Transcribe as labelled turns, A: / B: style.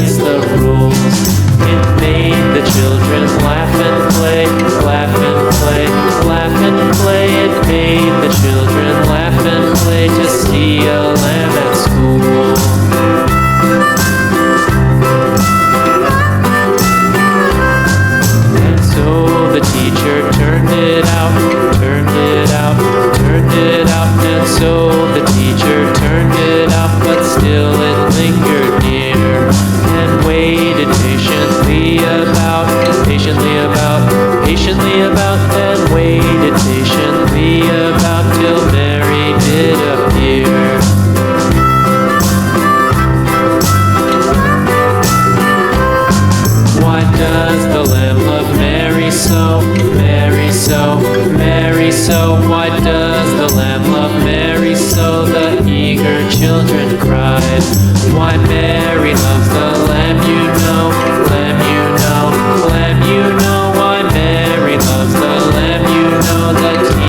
A: against the rules. It made the children laugh and play, laugh and play, laugh and play. It made the children laugh and play to see a lamb at school. And so the teacher turned it out, turned it out, turned it out. And so the teacher turned it out, but still it lingered near and waited patiently about, patiently about, patiently about, and waited patiently about till Mary did appear. Why does the Lamb love Mary so, Mary so, Mary so? Why does the Lamb love Mary so? The eager children cried.